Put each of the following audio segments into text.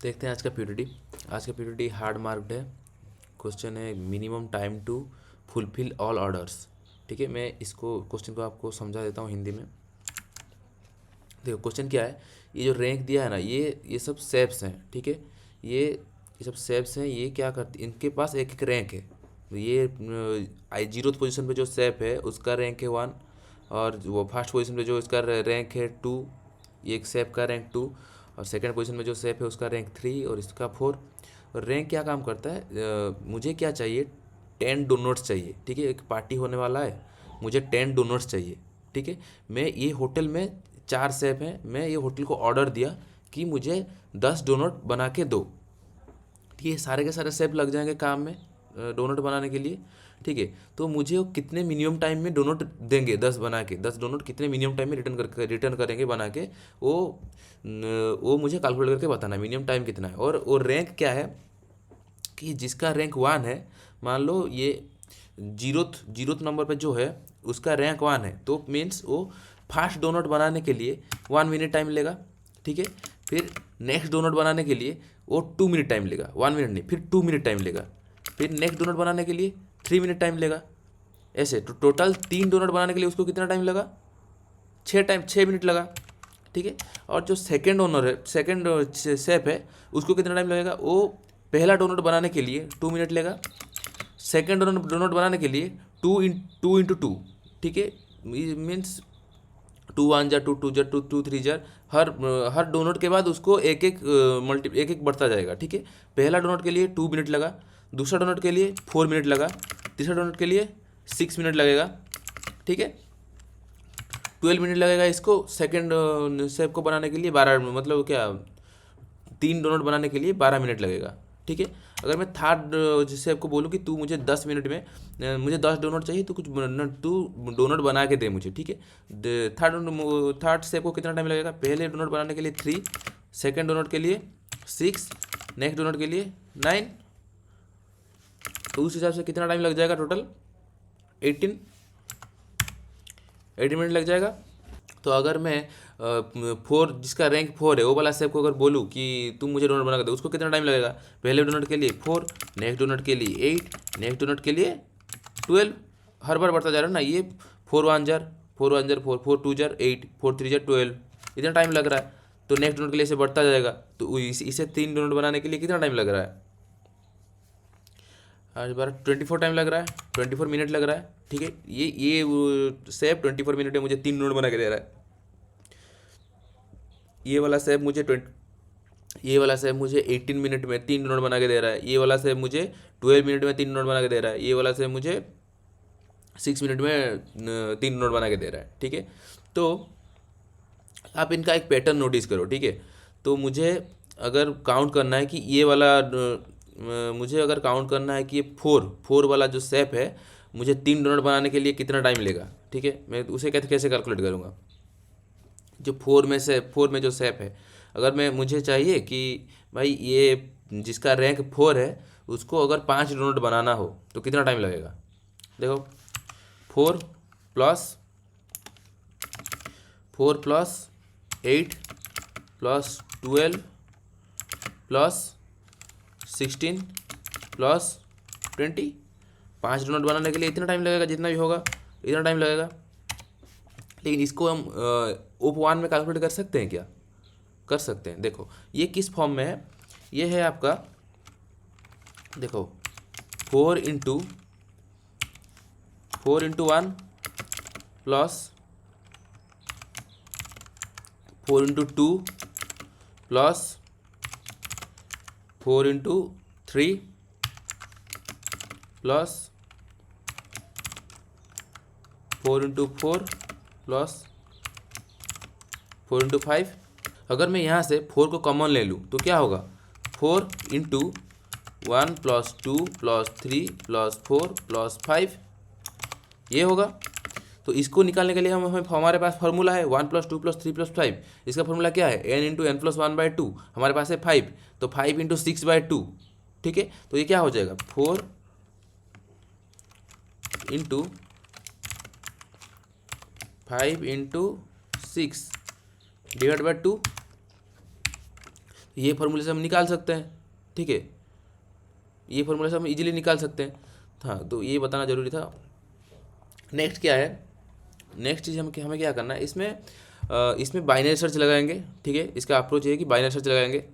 देखते हैं आज का पीडीडी। आज का पीडीडी हार्ड मार्क्ड है। क्वेश्चन है minimum time to fulfil all orders. ठीक है, मैं इसको क्वेश्चन को आपको समझा देता हूँ हिंदी में। देखो क्वेश्चन क्या है, ये जो रैंक दिया है ना, ये सब सेप्स हैं। ठीक है, ये सब सेप्स हैं। ये क्या करते, इनके पास एक एक रैंक है। ये आई जीरो पोजीशन पे जो सेप है उसका रैंक है 1, और वो फर्स्ट पोजीशन पे जो इसका रैंक है 2, ये एक सेप का रैंक 2, और सेकंड पोजीशन में जो सेप है उसका रैंक 3 और इसका 4। और रैंक क्या काम करता है, मुझे क्या चाहिए, 10 डोनट्स चाहिए। ठीक है, एक पार्टी होने वाला है, मुझे 10 डोनट्स चाहिए। ठीक है, मैं ये होटल में 4 सेफ हैं, मैं ये होटल को ऑर्डर दिया कि मुझे 10 डोनट बना के दो। ठीक है, सारे के सारे सेफ लग जाएंगे काम में डोनट बनाने के लिए। ठीक है, तो मुझे वो कितने मिनिमम टाइम में डोनट देंगे, 10 बना के, 10 डोनट कितने मिनिमम टाइम में रिटर्न करेंगे बना के, वो वो मुझे कैलकुलेट करके बताना है मिनिमम टाइम कितना है। और वो रैंक क्या है कि जिसका रैंक 1 है, मान लो ये जीरोथ जीरोथ नंबर पे जो है उसका रैंक 1 है, तो मीन्स वो फास्ट डोनट बनाने के लिए 1 मिनट टाइम लेगा। ठीक है, फिर नेक्स्ट डोनट बनाने के लिए वो 2 मिनट टाइम लेगा, 1 मिनट नहीं, फिर 2 मिनट टाइम लेगा, फिर नेक्स्ट डोनट बनाने के लिए 3 मिनट टाइम लेगा। ऐसे तो टोटल 3 डोनट बनाने के लिए उसको कितना टाइम लगा, 6 मिनट लगा। ठीक है, और जो सेकंड ओनर है, सेकंड सेफ है, उसको कितना टाइम लगेगा, वो पहला डोनट बनाने के लिए 2 मिनट लेगा, सेकंड डोनट बनाने के लिए 2 इंटू 2। ठीक है, मीन्स 2 1 जा 2 2 जा 2 2 3 जा, हर डोनट के बाद उसको एक एक बढ़ता जाएगा। ठीक है, पहला डोनट के लिए 2 मिनट लगा, दूसरा डोनट के लिए 4 मिनट लगा, तीसरा डोनट के लिए 6 मिनट लगेगा। ठीक है, 12 मिनट लगेगा इसको सेकंड शेप को बनाने के लिए, 12, मतलब क्या, 3 डोनट बनाने के लिए 12 मिनट लगेगा। ठीक है, अगर मैं थर्ड शेप को बोलूँ कि तू मुझे 10 मिनट में मुझे 10 डोनट चाहिए, तो तू डोनट बना के दे मुझे। ठीक है, थर्ड शेप को कितना टाइम लगेगा, पहले डोनट बनाने के लिए 3, सेकेंड डोनट के लिए 6, नेक्स्ट डोनट के लिए 9, तो उस हिसाब से कितना टाइम लग जाएगा, टोटल 18 मिनट लग जाएगा। तो अगर मैं 4, जिसका रैंक 4 है, वो वाला सेप को अगर बोलूँ कि तुम मुझे डोनट बना कर दो, उसको कितना टाइम लगेगा, पहले डोनट के लिए 4, नेक्स्ट डोनट के लिए 8, नेक्स्ट डोनट के लिए 12, हर बार बढ़ता जा रहा है ना ये। 4 1 जार 4, 4 2 जार 8, 4 3 जार 12, इतना टाइम लग रहा है। तो नेक्स्ट डोनट के लिए इसे बढ़ता जाएगा, तो इसे 3 डोनट बनाने के लिए कितना टाइम लग रहा है, आज 24 टाइम लग रहा है, 24 मिनट लग रहा है। ठीक है, ये सेप 24 मिनट में मुझे 3 नोट बना के दे रहा है। ये वाला सेप मुझे 18 मिनट में 3 नोट बना के दे रहा है। ये वाला सेप मुझे 12 मिनट में 3 नोट बना के दे रहा है। ये वाला सेप मुझे 6 मिनट में 3 नोट बना के दे रहा है। ठीक है, तो आप इनका एक पैटर्न नोटिस करो। ठीक है, तो मुझे अगर काउंट करना है कि ये वाला मुझे अगर काउंट करना है कि ये 4 वाला जो सेप है, मुझे 3 डोनट बनाने के लिए कितना टाइम लेगा। ठीक है, मैं उसे कैसे कैसे कैलकुलेट करूँगा, जो 4 में जो सेप है, अगर मैं मुझे चाहिए कि भाई ये जिसका रैंक 4 है उसको अगर 5 डोनट बनाना हो तो कितना टाइम लगेगा। देखो, 4 plus 4 plus 8 plus 12 plus 16 plus 20, 5 doughnut बनाने के लिए इतना टाइम लगेगा, जितना भी होगा इतना टाइम लगेगा। लेकिन इसको हम उप 1 में कैलकुलेट कर सकते हैं क्या, कर सकते हैं। देखो ये किस फॉर्म में है, ये है आपका, देखो 4 into 1 plus 4 into 2 plus 4 into 3 plus 4 into 4 plus 4 into 5। अगर मैं यहाँ से 4 को कॉमन ले लूँ तो क्या होगा, 4 into 1 plus 2 plus 3 plus 4 plus 5, ये होगा। तो इसको निकालने के लिए हमें हमारे पास फार्मूला है 1 प्लस 2 प्लस 3 प्लस 5। इसका फार्मूला क्या है, n इंटू n प्लस 1/2, हमारे पास है 5, तो 5 इंटू 6/2। ठीक है, तो ये क्या हो जाएगा, 4 इंटू 5 इंटू 6 डिवाइड बाई 2। ये फॉर्मूले से हम निकाल सकते हैं, ठीक है, ये फॉर्मूले से हम इजीली निकाल सकते हैं। हाँ, तो ये बताना जरूरी था। नेक्स्ट क्या है, नेक्स्ट चीज़ हमें क्या करना है, इसमें बाइनरी सर्च लगाएंगे, ठीक है। इसका अप्रोच ये है कि बाइनरी सर्च लगाएंगे।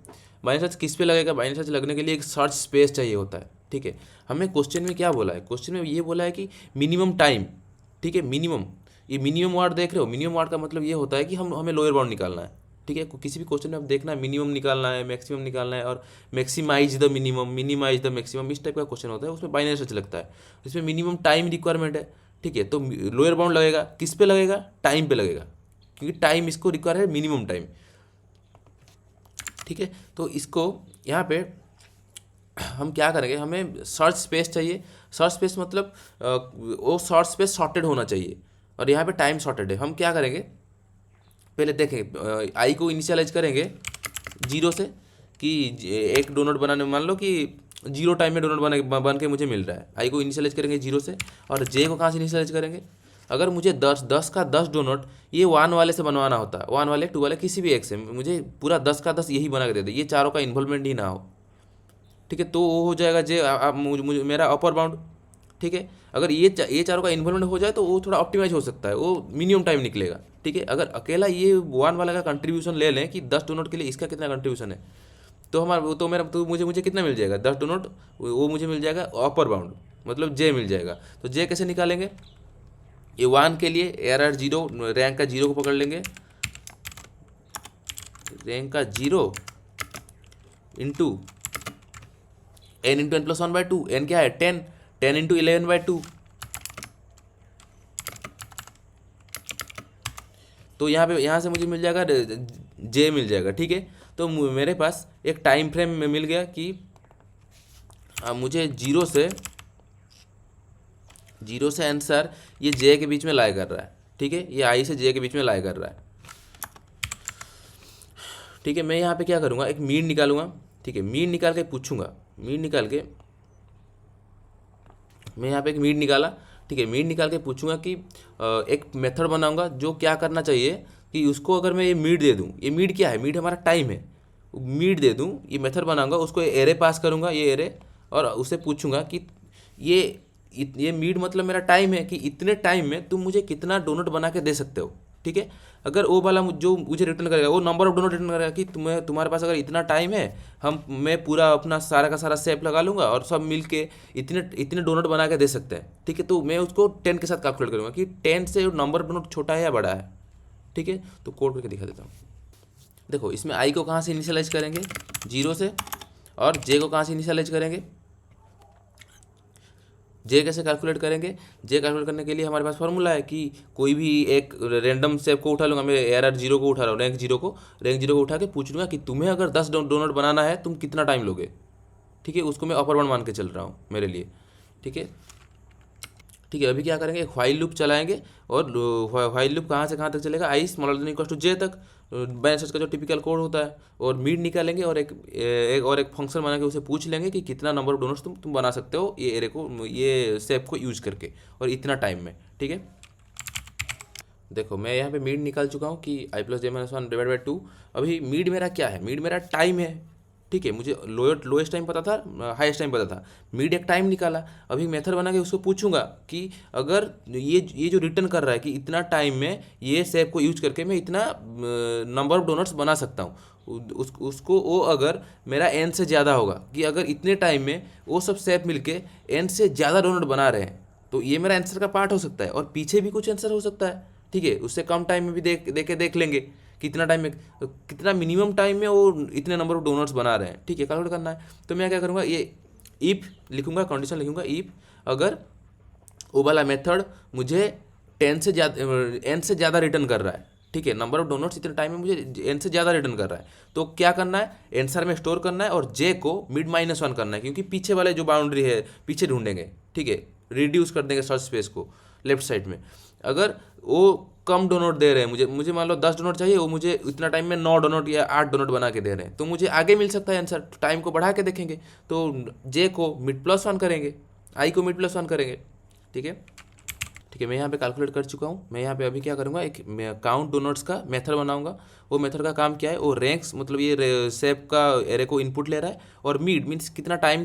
बाइनरी सर्च किस पे लगेगा, बाइनरी सर्च लगने के लिए एक सर्च स्पेस चाहिए होता है, ठीक है। हमें क्वेश्चन में क्या बोला है, क्वेश्चन में ये बोला है कि मिनिमम टाइम, ठीक है, मिनिमम, ये मिनिमम वार्ड देख रहे हो, मिनिमम वार्ड का मतलब ये होता है कि हमें लोअर बाउंड निकालना है, ठीक है। किसी भी क्वेश्चन में आप देखना है मिनिमम निकालना है, मैक्सिमम निकालना है, और maximise the minimum, minimise the maximum, इस टाइप का क्वेश्चन होता है, उसमें बाइनरी सर्च लगता है। इसमें मिनिमम टाइम रिक्वायरमेंट है, ठीक है। तो लोअर बाउंड लगेगा, किस पे लगेगा, टाइम पे लगेगा, क्योंकि टाइम इसको रिक्वायर है, मिनिमम टाइम, ठीक है। तो इसको यहाँ पे हम क्या करेंगे, हमें सर्च स्पेस चाहिए। सर्च स्पेस मतलब वो सर्च स्पेस शॉर्टेड होना चाहिए, और यहाँ पे टाइम शॉर्टेड है। हम क्या करेंगे, पहले देखें, आई को इनिशियलाइज करेंगे 0 से, कि एक डोनट बनाने, मान लो कि 0 टाइम में डोनट बन के मुझे मिल रहा है। आई को इनिशियलाइज करेंगे 0 से, और जे को कहाँ से इनिशियलाइज करेंगे, अगर मुझे 10 का 10 डोनट ये 1 वाले से बनवाना होता है, 1 वाले 2 वाले किसी भी एक से, मुझे पूरा 10 का 10 यही बना के दे दे, ये चारों का इन्वॉल्वमेंट ही ना हो, ठीक है। तो वो हो जाएगा जे मुझे मेरा अपर बाउंड, ठीक है। अगर ये चारों का इन्वॉल्वमेंट हो जाए तो वो थोड़ा ऑप्टिमाइज हो सकता है, वो मिनिमम टाइम निकलेगा, ठीक है। अगर अकेला ये 1 वाला का कंट्रीब्यूशन ले लें कि 10 डोनट के लिए इसका कितना कंट्रीब्यूशन है, तो हमारा तो मेरा तो मुझे कितना मिल जाएगा, 10 डोनट, वो मुझे मिल जाएगा अपर बाउंड, मतलब जे मिल जाएगा। तो जे कैसे निकालेंगे, ये 1 के लिए एरर 0, रैंक का 0 को पकड़ लेंगे, रैंक का 0 into n into n+1/2, n क्या है 10, 10 इंटू 11/2, तो यहाँ से मुझे मिल जाएगा जे मिल जाएगा, ठीक है। तो मेरे पास एक टाइम फ्रेम में मिल गया कि मुझे 0 से आंसर ये जे के बीच में लाई कर रहा है, ठीक है, ये आई से जे के बीच में लाई कर रहा है, ठीक है। मैं यहाँ पे क्या करूँगा, एक मीन निकालूंगा, ठीक है। मीन निकाल के पूछूंगा, मीन निकाल के मैं यहाँ पे एक मीन निकाला, ठीक है। मीन निकाल के पूछूंगा कि एक मेथड बनाऊंगा जो क्या करना चाहिए कि उसको अगर मैं ये मीड दे दूँ, ये मीड क्या है, मीड हमारा टाइम है, मीड दे दूँ, ये मेथड बनाऊंगा, उसको एरे पास करूँगा, ये एरे, और उससे पूछूंगा कि ये मीड मतलब मेरा टाइम है, कि इतने टाइम में तुम मुझे कितना डोनट बना के दे सकते हो, ठीक है। अगर वो वाला जो मुझे रिटर्न करेगा, वो नंबर ऑफ डोनट रिटर्न करेगा कि तुम्हारे पास अगर इतना टाइम है, मैं पूरा अपना सारा का सारा सेप लगा लूँगा और सब मिल के इतने डोनट बना के दे सकते हैं, ठीक है। तो मैं उसको 10 के साथ कैलकुलेट करूँगा कि 10 से नंबर ऑफ डोनट छोटा है या बड़ा है, ठीक है। तो कोड करके दिखा देता हूँ। देखो, इसमें आई को कहाँ से इनिशियलाइज करेंगे, 0 से, और जे को कहाँ से इनिशियलाइज करेंगे, जे कैसे कैलकुलेट करेंगे, जे कैलकुलेट करने के लिए हमारे पास फॉर्मूला है कि कोई भी एक रैंडम सेप को उठा लूँगा, मैं एरर 0 को उठा रहा हूँ, रैंक 0 को उठा के पूछ लूँगा कि तुम्हें अगर 10 डोनट बनाना है तुम कितना टाइम लोगे, ठीक है। उसको मैं अपर बाउंड मान के चल रहा हूँ मेरे लिए, ठीक है। ठीक है, अभी क्या करेंगे, एक व्हाइल लूप चलाएंगे, और व्हाइल लूप कहाँ से कहाँ तक चलेगा, आई स्मॉलर देन इक्वल टू जे तक, बाइनरी सर्च का जो टिपिकल कोड होता है, और मीड निकालेंगे, और एक फंक्शन बना के उसे पूछ लेंगे कि कितना नंबर ऑफ डोनट्स तुम बना सकते हो ये एरे को, ये सेप को यूज करके, और इतना टाइम में, ठीक है। देखो, मैं यहाँ पे मीड निकाल चुका हूँ कि i+j-1/2। अभी मीड मेरा क्या है, मीड मेरा टाइम है, ठीक है। मुझे लोएस्ट टाइम पता था, हाईएस्ट टाइम पता था, मीड एक टाइम निकाला। अभी मेथड बना के उसको पूछूंगा कि अगर ये जो रिटर्न कर रहा है कि इतना टाइम में ये सेप को यूज करके मैं इतना नंबर ऑफ डोनट्स बना सकता हूँ, उसको वो अगर मेरा n से ज़्यादा होगा, कि अगर इतने टाइम में वो सब सेप मिलके n से ज़्यादा डोनट बना रहे हैं, तो ये मेरा आंसर का पार्ट हो सकता है, और पीछे भी कुछ आंसर हो सकता है, ठीक है। उससे कम टाइम में भी देख लेंगे कितना टाइम में, कितना मिनिमम टाइम में वो इतने नंबर ऑफ डोनट्स बना रहे हैं, ठीक है, कैलकुलेट करना है। तो मैं क्या करूँगा, ये इफ लिखूँगा, कंडीशन लिखूँगा, इफ अगर वो वाला मेथड मुझे 10 से ज़्यादा n से ज़्यादा रिटर्न कर रहा है, ठीक है, नंबर ऑफ डोनट्स इतने टाइम में मुझे n से ज़्यादा रिटर्न कर रहा है, तो क्या करना है, आंसर में स्टोर करना है, और j को mid-1 करना है, क्योंकि पीछे वाले जो बाउंड्री है पीछे ढूंढेंगे, ठीक है, रिड्यूस कर देंगे सर्च स्पेस को लेफ्ट साइड में। अगर वो कम डोनट दे रहे हैं, मुझे मान लो 10 डोनट चाहिए, वो मुझे इतना टाइम में 9 डोनट या 8 डोनट बना के दे रहे हैं, तो मुझे आगे मिल सकता है आंसर, टाइम को बढ़ा के देखेंगे, तो जे को mid+1 करेंगे, आई को mid+1 करेंगे, ठीक है। ठीक है, मैं यहाँ पे कैलकुलेट कर चुका हूँ। मैं यहाँ पे अभी क्या करूँगा, एक काउंट डोनट्स का मेथड बनाऊंगा। वो मेथड का काम क्या है, वो रैंक्स मतलब ये शेप का एरे को इनपुट ले रहा है, और मीड मीन्स कितना टाइम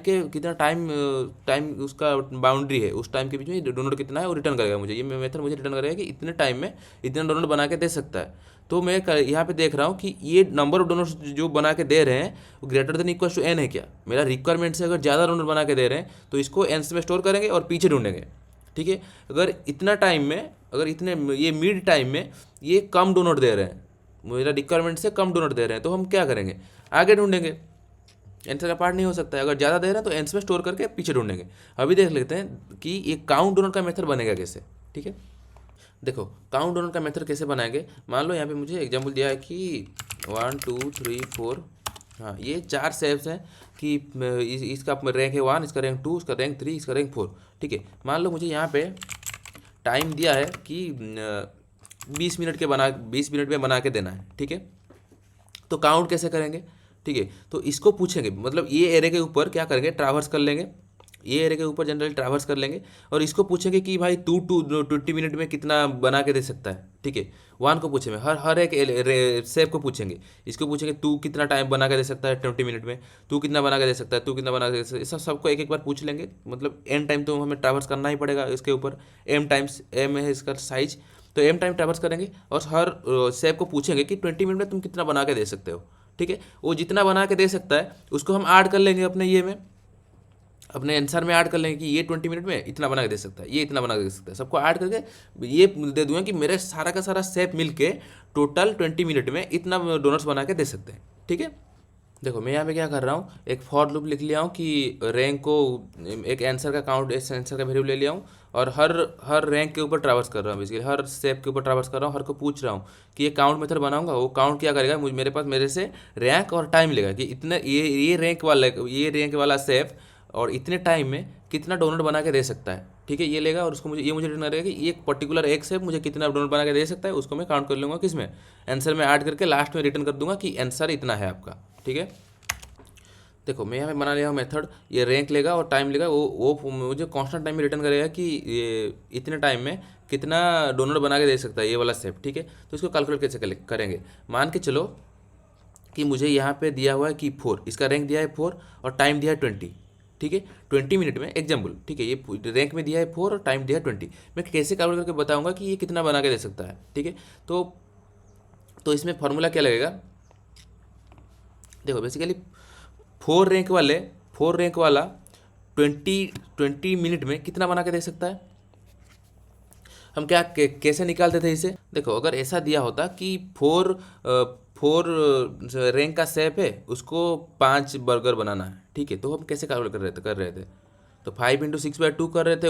उसका बाउंड्री है, उस टाइम के बीच में डोनट कितना है वो रिटर्न करेगा मुझे। ये मेथड मुझे रिटर्न करेगा कि इतने टाइम में इतना डोनट बना के दे सकता है। तो मैं यहाँ पे देख रहा हूँ कि ये नंबर ऑफ डोनट्स जो बना के दे रहे हैं वो greater than equal to N है क्या। मेरा रिक्वायरमेंट से अगर ज़्यादा डोनट बना के दे रहे हैं तो इसको एन में स्टोर करेंगे और पीछे ढूंढेंगे। ठीक है, अगर इतना टाइम में, अगर इतने ये मिड टाइम में ये कम डोनट दे रहे हैं, मेरा रिक्वायरमेंट से कम डोनट दे रहे हैं, तो हम क्या करेंगे, आगे ढूंढेंगे। एंसर का पार्ट नहीं हो सकता है, अगर ज़्यादा दे रहे हैं तो एंस में स्टोर करके पीछे ढूंढेंगे। अभी देख लेते हैं कि ये काउंट डोनट का मेथड बनेगा कैसे। ठीक है, देखो काउंट डोनट का मेथड कैसे बनाएंगे। मान लो यहाँ पे मुझे एग्जांपल दिया है कि 1 2 3 4, हाँ ये 4 शेप्स हैं कि इसका रैंक है 1, इसका रैंक 2, इसका रैंक 3, इसका रैंक 4। ठीक है, मान लो मुझे यहाँ पे टाइम दिया है कि 20 मिनट में बना के देना है। ठीक है, तो काउंट कैसे करेंगे। ठीक है, तो इसको पूछेंगे, मतलब ये एरे के ऊपर क्या करेंगे, ट्रैवर्स कर लेंगे, ये एरे के ऊपर जनरली ट्रैवर्स कर लेंगे, और इसको पूछेंगे कि भाई 20 मिनट में कितना बना के दे सकता है। ठीक है, 1 को पूछेंगे, हर एक शेप को पूछेंगे, इसको पूछेंगे तू कितना टाइम बना के दे सकता है 20 मिनट में, तू कितना बना के दे सकता है, तू कितना बना के दे सकता है, इस सबको एक एक बार पूछ लेंगे। मतलब एन टाइम तो हमें ट्रैवर्स करना ही पड़ेगा इसके ऊपर, एम है इसका साइज, तो एम टाइम ट्रैवर्स करेंगे और हर शेप को पूछेंगे कि 20 मिनट में तुम कितना बना के दे सकते हो। ठीक है, वो जितना बना के दे सकता है उसको हम ऐड कर लेंगे अपने ये में, अपने आंसर में ऐड कर लेंगे कि ये 20 मिनट में इतना बना के दे सकता है, ये इतना बना के दे सकता है, सबको ऐड करके ये दे दूंगा कि मेरे सारा का सारा शेप मिलके टोटल 20 मिनट में इतना डोनट्स बना के दे सकते हैं। ठीक है, देखो मैं यहाँ पे क्या कर रहा हूँ, एक फॉर लूप लिख लिया हूँ कि रैंक को एक आंसर का काउंट, इस आंसर का वेरिएबल ले लिया हूँ, और हर रैंक के ऊपर ट्रैवर्स कर रहा हूँ, बेसिकली हर शेप के ऊपर ट्रैवर्स कर रहा हूँ, हर को पूछ रहा हूँ कि ये काउंट मेथड बनाऊंगा, वो काउंट क्या करेगा, मुझे मेरे पास मेरे से रैंक और टाइम लेगा कि इतने ये रैंक वाला शेप और इतने टाइम में कितना डोनट बना के दे सकता है। ठीक है, ये लेगा और उसको मुझे रिटर्न करेगा कि एक पर्टिकुलर एक शेप मुझे कितना डोनट बना के दे सकता है, उसको मैं काउंट कर लूँगा किस में, आंसर में ऐड करके लास्ट में रिटर्न कर दूंगा कि आंसर इतना है आपका। ठीक है, देखो मैं यहाँ पे बना लिया हूँ मेथड, ये रैंक लेगा और टाइम लेगा, वो मुझे कांस्टेंट टाइम में रिटर्न करेगा कि ये इतने टाइम में कितना डोनट बना के दे सकता है ये वाला शेप। ठीक है, तो इसको कैलकुलेट कैसे करेंगे, मान के चलो कि मुझे यहाँ पे दिया हुआ है कि 4, इसका रैंक दिया है 4 और टाइम दिया है 20। ठीक है, 20 मिनट में एग्जाम्पल। ठीक है, ये रैंक में दिया है 4 और टाइम दिया है 20, मैं कैसे कैलकुलेट करके बताऊँगा कि ये कितना बना के दे सकता है। ठीक है, तो इसमें फॉर्मूला क्या लगेगा, देखो बेसिकली 4 रैंक वाला 20 मिनट में कितना बना के दे सकता है, हम क्या कैसे निकालते थे इसे। देखो अगर ऐसा दिया होता कि 4 रैंक का शेप है, उसको 5 बर्गर बनाना है। ठीक है, तो हम कैसे कैलकुलेट कर रहे थे, तो 5 × 6/2 कर रहे थे,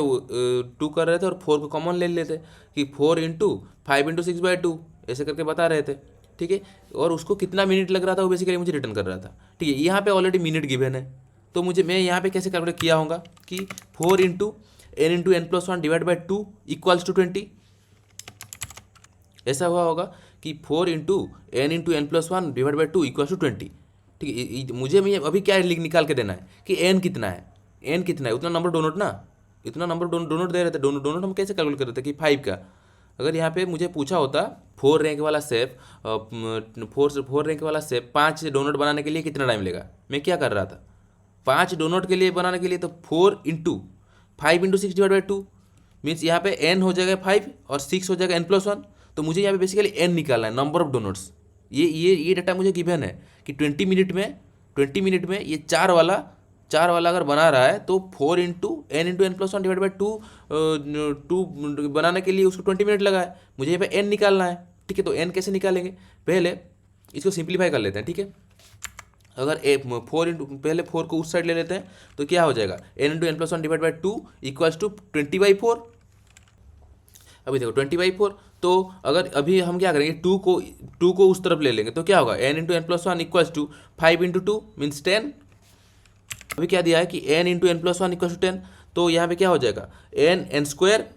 2 कर रहे थे और 4 को कॉमन ले लेते कि 4 × 5 × 6/2 ऐसे करके बता रहे थे। ठीक है, और उसको कितना मिनट लग रहा था वो बेसिकली मुझे रिटर्न कर रहा था। ठीक है, यहाँ पे ऑलरेडी मिनट गिवन है, तो मैं यहाँ पे कैसे कैलकुलेट किया होगा कि 4 × n × n+1 / 2 = 20, ऐसा हुआ होगा कि 4 × n × n+1 / 2 = 20। ठीक है, मुझे अभी क्या निकाल के देना है कि n कितना है, उतना नंबर डोनट ना, इतना नंबर डोनट दे रहे थे, डोनट हम कैसे कैलकुलेट कर रहे थे कि 5 का। अगर यहाँ पे मुझे पूछा होता 4 रैंक वाला शेप, 4 रैंक वाला शेप 5 डोनट बनाने के लिए कितना टाइम लेगा, मैं क्या कर रहा था, 5 डोनट के लिए बनाने के लिए तो 4 × 5 × 6 / 2 मीन्स यहाँ पे n हो जाएगा 5 और 6 हो जाएगा n+1, तो मुझे यहाँ पे बेसिकली n निकालना है, नंबर ऑफ डोनट्स। ये डाटा मुझे गिवन है कि 20 मिनट में ये 4 वाला अगर बना रहा है तो 4 × n × n+1 / 2 बनाने के लिए उसको 20 मिनट लगा है, मुझे यहाँ पे n निकालना है। ठीक है, तो n कैसे निकालेंगे, पहले इसको सिंप्लीफाई कर लेते हैं। ठीक है, अगर पहले 4 को उस साइड ले लेते हैं तो क्या हो जाएगा, n × n+1 / 2 = 20/4। अभी देखो 20/4, तो अगर अभी हम क्या करेंगे 2 को उस तरफ ले लेंगे तो क्या होगा, n × n+1 = 5 × 2 मीन्स 10। अभी क्या दिया है कि n × n+1 = 10, तो यहाँ पे क्या हो जाएगा, n²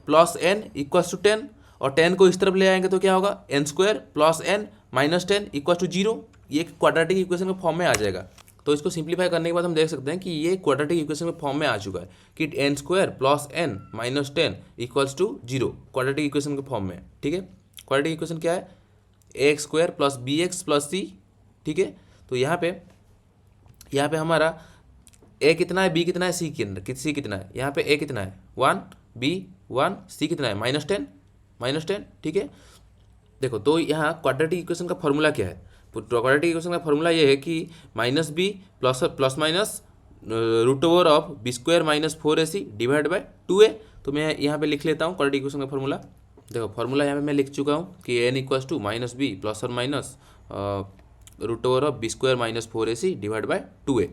+ n = 10, और 10 को इस तरफ ले आएंगे तो क्या होगा, n² + n - 10 = 0। ये एक क्वाड्रेटिक इक्वेशन के फॉर्म में आ जाएगा। तो इसको सिंप्लीफाई करने के बाद हम देख सकते हैं कि ये क्वाड्रेटिक इक्वेशन के फॉर्म में आ चुका है कि n square plus n minus 10 equals to 0, quadratic equation के फॉर्म में, ठीक है। क्वाड्रेटिक इक्वेशन क्या है, a square plus b x plus c, ठीक है। तो यहाँ पे हमारा ए कितना है, बी कितना है, सी कितना है। यहाँ पे ए कितना है 1, बी 1, सी कितना है -10, ठीक है। देखो तो यहाँ क्वाड्रेटिक इक्वेशन का फॉर्मूला क्या है, क्वाड्रेटिक इक्वेशन का फॉर्मूला ये है कि minus b plus minus root over of B square minus 4ac divide by 2a। तो मैं यहाँ पे लिख लेता हूँ क्वाड्रेटिक इक्वेशन का फॉर्मूला। देखो फॉर्मूला यहाँ पे मैं लिख चुका हूँ कि n equals to minus b plus और minus root over of B square minus 4ac divide by 2a,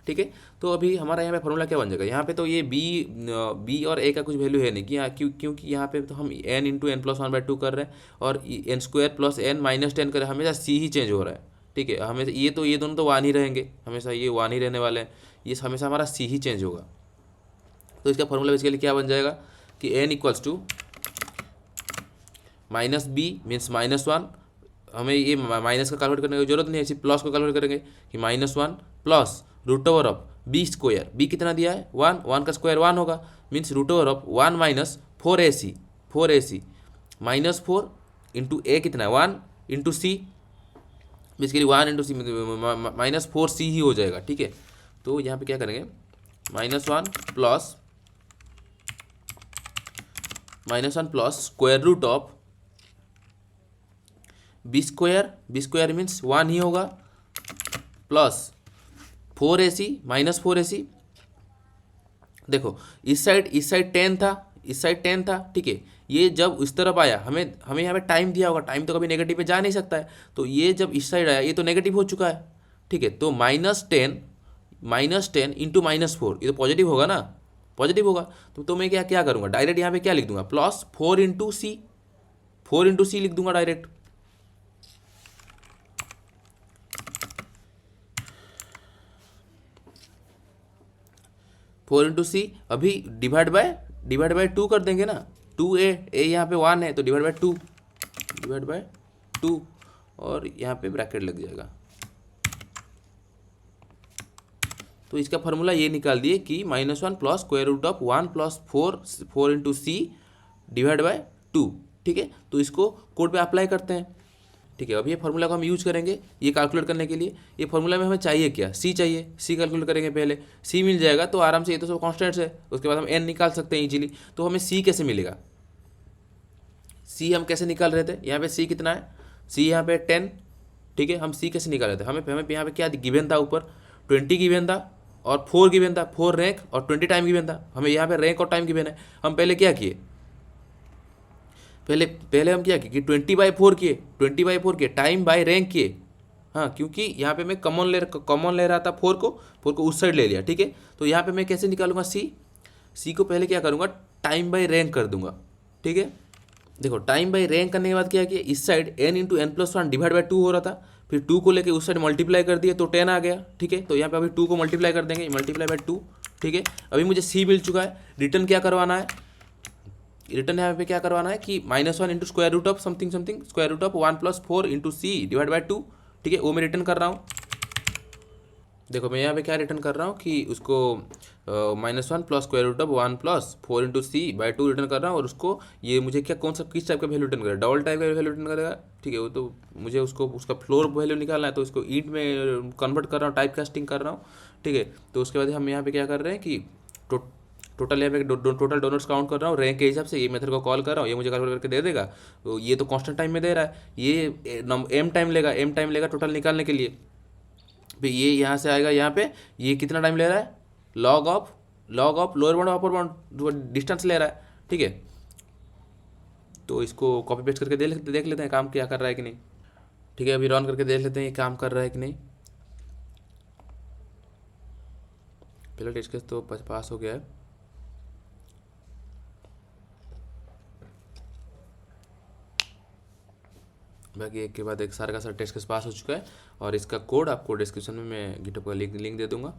ठीक है। तो अभी हमारा यहाँ पे फॉर्मूला क्या बन जाएगा, यहाँ पे तो ये बी और ए का कुछ वैल्यू है नहीं कि क्योंकि यहाँ पे तो हम n इंटू एन प्लस 1/2 कर रहे हैं और n square plus n minus 10 कर रहे हैं, हमेशा सी ही चेंज हो रहा है, ठीक है। हमेशा ये दोनों तो वन ही रहेंगे, हमेशा ये वन ही रहने वाले हैं, ये हमेशा हमारा सी ही चेंज होगा। तो इसका फॉर्मूला बेसिकली क्या बन जाएगा कि n equals to minus B means -1, हमें ये माइनस का कैलकुलेट करने की जरूरत नहीं है, सिर्फ प्लस को कैलकुलेट करेंगे कि -1 plus root over of B square, b कितना दिया है 1 का स्क्वायर 1 होगा, means root over of 1 minus 4ac minus 4 into a कितना है 1 into c, basically 1 into c minus 4c ही हो जाएगा, ठीक है। तो यहाँ पे क्या करेंगे -1 plus square root of B square means 1 ही होगा प्लस 4ac माइनस 4ac। देखो इस साइड 10 था, ठीक है। ये जब इस तरफ आया हमें यहाँ पे टाइम दिया होगा, टाइम तो कभी नेगेटिव पे जा नहीं सकता है, तो ये जब इस साइड आया ये तो नेगेटिव हो चुका है, ठीक है। तो -10 इंटू -4 ये तो पॉजिटिव होगा ना, पॉजिटिव होगा। तो मैं क्या करूँगा, डायरेक्ट यहाँ पे क्या लिख दूंगा प्लस 4 इंटू सी लिख दूंगा डायरेक्ट। फोर इंटू सी अभी डिवाइड बाय 2 कर देंगे ना, 2a यहाँ पे 1 है तो डिवाइड बाय 2 और यहाँ पे ब्रैकेट लग जाएगा। तो इसका फॉर्मूला ये निकाल दिए कि -1 plus square root of 1 plus 4 into C divide by 2, ठीक है। तो इसको कोड पे अप्लाई करते हैं, ठीक है। अब ये फार्मूला को हम यूज करेंगे ये कैलकुलेट करने के लिए। ये फार्मूला में हमें चाहिए क्या, सी चाहिए, सी कैलकुलेट करेंगे पहले, सी मिल जाएगा तो आराम से, ये तो सब कॉन्स्टेंट्स है, उसके बाद हम एन निकाल सकते हैं इजीली। तो हमें सी कैसे मिलेगा, सी हम कैसे निकाल रहे थे, यहाँ पे सी कितना है, सी यहाँ पे 10, ठीक है। हम सी कैसे निकाल रहे थे, हमें यहाँ पे क्या गिवन था, ऊपर 20 गिवन था और 4 गिवन था, 4 रैंक और 20 टाइम गिवन था। हमें यहाँ पे रैंक और टाइम गिवन है। हम पहले क्या किए, पहले हम क्या किए कि 20/4 किए, टाइम बाय रैंक किए, हाँ, क्योंकि यहाँ पे मैं कॉमन ले रहा था 4 को उस साइड ले लिया, ठीक है। तो यहाँ पे मैं कैसे निकालूंगा सी को पहले क्या करूँगा टाइम बाय रैंक कर दूंगा, ठीक है। देखो टाइम बाय रैंक करने के बाद क्या किया, इस side n into N plus 1 divide by 2 हो रहा था, फिर 2 को लेके उस साइड मल्टीप्लाई कर दिया तो 10 आ गया, ठीक है। तो यहाँ पे अभी 2 को मल्टीप्लाई कर देंगे, मल्टीप्लाई बाय 2, ठीक है। अभी मुझे सी मिल चुका है, रिटर्न क्या करवाना है, रिटर्न यहाँ पे क्या करवाना है कि -1 into square root of something square root of 1 plus 4 into C divide by 2, ठीक है। वो मैं रिटर्न कर रहा हूँ। देखो मैं यहाँ पे क्या रिटर्न कर रहा हूँ कि उसको -1 plus square root of 1 plus 4 into C by 2 return कर रहा हूँ, और उसको ये मुझे क्या किस टाइप का वैल्यू रिटर्न करेगा, डबल टाइप का वैल्यू रिटर्न करेगा, ठीक है। वो तो मुझे उसका फ्लोर वैल्यू निकालना है, तो इसको ईंट में कन्वर्ट कर रहा हूँ, टाइप कास्टिंग कर रहा हूँ, ठीक है। तो उसके बाद हम यहाँ पे क्या कर रहे हैं कि टोटल यहाँ पे टोटल डोनर्स काउंट कर रहा हूँ रैंक के हिसाब से, ये मेथड को कॉल कर रहा हूँ, ये मुझे कैलकुलेट करके दे देगा। तो ये तो कांस्टेंट टाइम में दे रहा है, ये एम टाइम लेगा टोटल निकालने के लिए। फिर ये यहाँ से आएगा, यहाँ पे ये कितना टाइम ले रहा है, log of lower bound upper bound distance ले रहा है, ठीक है। तो इसको कॉपी पेस्ट करके देख लेते हैं काम क्या कर रहा है कि नहीं, ठीक है। अभी रन करके देख लेते हैं ये काम कर रहा है कि नहीं। पहला टेस्ट केस तो पास हो गया है, बाकी एक के बाद एक सारा का सारा टेस्ट केस पास हो चुका है। और इसका कोड आपको डिस्क्रिप्शन में मैं गिटहब का लिंक दे दूंगा।